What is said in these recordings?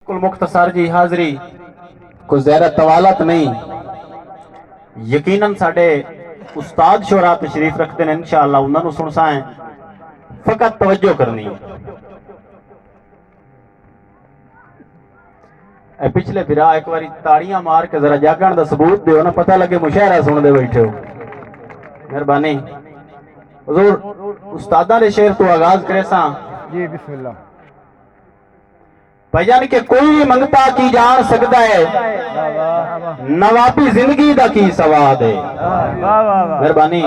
بالکل مختصر جی حاضری کوئی زیادہ طوالت نہیں. یقیناً ساڈے استاد شورا تشریف رکھتے ہیں انشاءاللہ انہوں نے سن سائیں فقط توجہ کرنی ہے. اے پچھلے پھرا ایک باری تاڑیاں مار کے ذرا جاگن دا ثبوت دیو نا پتہ لگے مشاعرہ سن دے بیٹھے ہو. مہربانی حضور استادہ نے شعر تو آغاز کرے ساں. جی بسم اللہ. بھائی جان کہ کوئی بھی منگتا کی جان سکتا ہے نوابی زندگی دا کی سواد ہے. مہربانی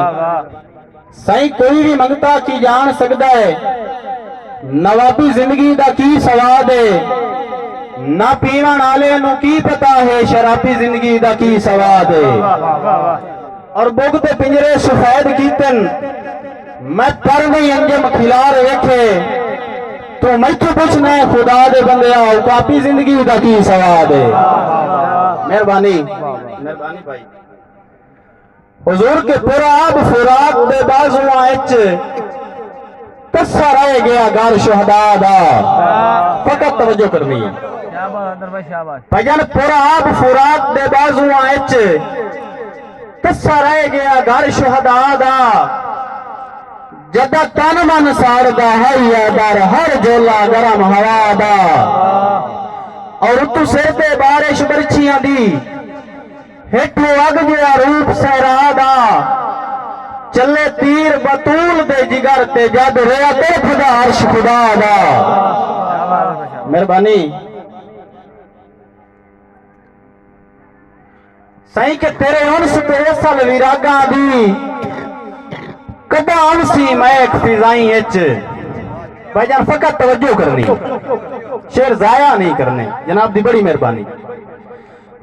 سائیں کوئی بھی منگتا کی جان سکتا ہے نوابی زندگی دا کی سواد ہے. نہ پیوان آلے نو کی پتا ہے شرابی زندگی دا کی سواد ہے. اور بغد پنجرے سفید کیتن میں پر نہیں انجم کھلار رکھے تو میں تو پوچھنا ہے خدا دے بندے آؤ کافی زندگی دا کی سواد ہے. مہربانی مہربانی بھائی حضور کے پورا آب فراق دے بازو آئچ کسا رہ گیا گار شہداء دا فقط توجہ کرنی ہے. بھائی جان پورا آب فراق دے بازو آئچ کسا رہ گیا گار شہداء دا جدہ تن من سار دا ہے در ہر جولا گرم ہوا دا. اور تو سر دے بارش برچیاں دی ہٹو اگ جیا روپ سہرا دا چلے تیر بطول دے جگر تے جد ریا تے خدا عرش خدا دا. مہربانی سائیں کہ تیرے انس تے اصل ویراگاں دی کدا انسی میک فضائیں اچ. بھائی جان فقط توجہ کرنی شعر ضائع نہیں کرنے جناب دی بڑی مہربانی.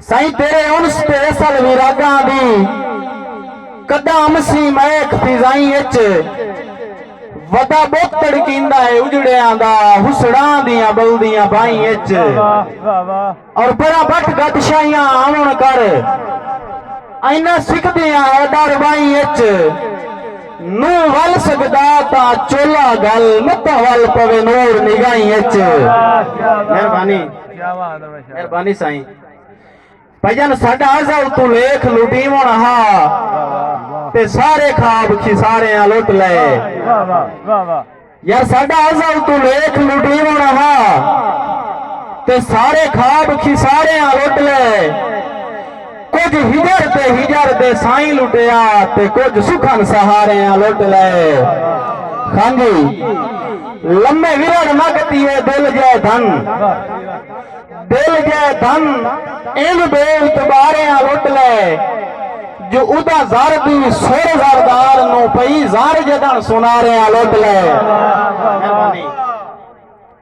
سائیں تیرے انس تے اصل ویراگاں دی کدا انسی میک فضائیں اچ ودا بہت تڑکیندا ہے اجڑیاں دا حسڑاں دیاں بلدیاں بائیں اچ. اور بڑا بٹ گدشائیاں آمن کر اینا سکھدیاں ادار بائیں اچ نو ول سکدا تا چولا گل متا ول پوے نور نگاہیں اچ. مہربانی مہربانی سائیں. بھائی جان ساڈا ازل تو لیکھ لٹیون ہا تے سارے خواب کھساریاں لٹ لے. یار ساڈا ازل تو لیکھ لٹیون ہا تے سارے خواب کھساریاں لٹ لے. کچھ ہجر دے سائیں لٹیا تے کچھ سکھن سہاریاں لٹ لے. ہاں جی لمبے ویرڑ مگتی ہے دل جائے دھن دل جائے دھن ان بے اعتباریاں لٹ لے. جو ادا زار دی سور زاردار نو پئی زار جدن سناریاں لٹ لے.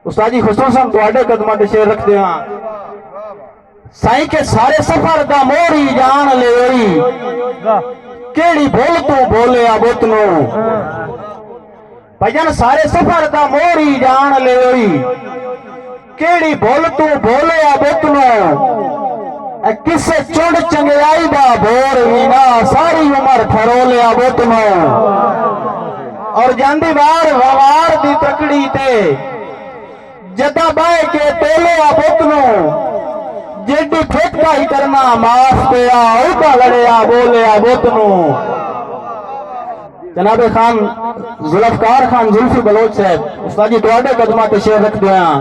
استاد جی خصوصاً تواڈے قدماں تے شعر رکھ دیاں. سائیں کے سارے سفر دا موری جان لے ہوئی کیڑی بھول تو بولے آبت نو. بھائی جان سارے سفر دا موری جان لے ہوئی کیڑی بھول تو بولے آبت نو. کسے چونڈ چنگیائی دا بور وینا ساری عمر پھرولے آبت نو. اور جاندی بار ووار دی تکڑی تے جدہ بائے کے تولے آبت نو جیڈی پھٹکا ہی کرنا معاف پیا اوٹا لڑیا بولیا بوتنو. جناب خان ذوالفقار خان زلفی بلوچ صاحب استاد جی تواڈے قدماں تے شعر رکھ دیاں.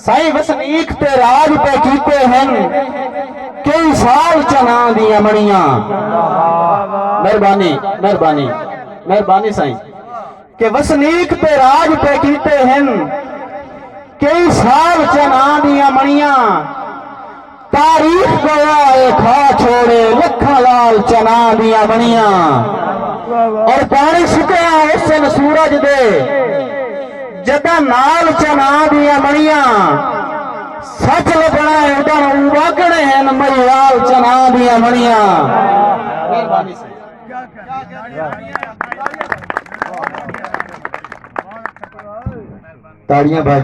سائیں وسنیک تے راج پہ کیتے ہیں کئی سال چنا دیاں مڑیاں. مہربانی مہربانی مہربانی سائیں کہ وسنیک تے راج پہ کیتے ہیں کئی سال چنا دیاں مڑیاں. تاریخ گواہ کھا چھوڑے لکھا لال چنا دیاں بنیاں. اور پانی سکیا حسن سورج دے جدہ نال چنا دیاں بنیاں. سچ لبنا ہے ادھر واگڑے ہیں مری لال چنا دیاں بنیاں. تاڑیاں بھائی.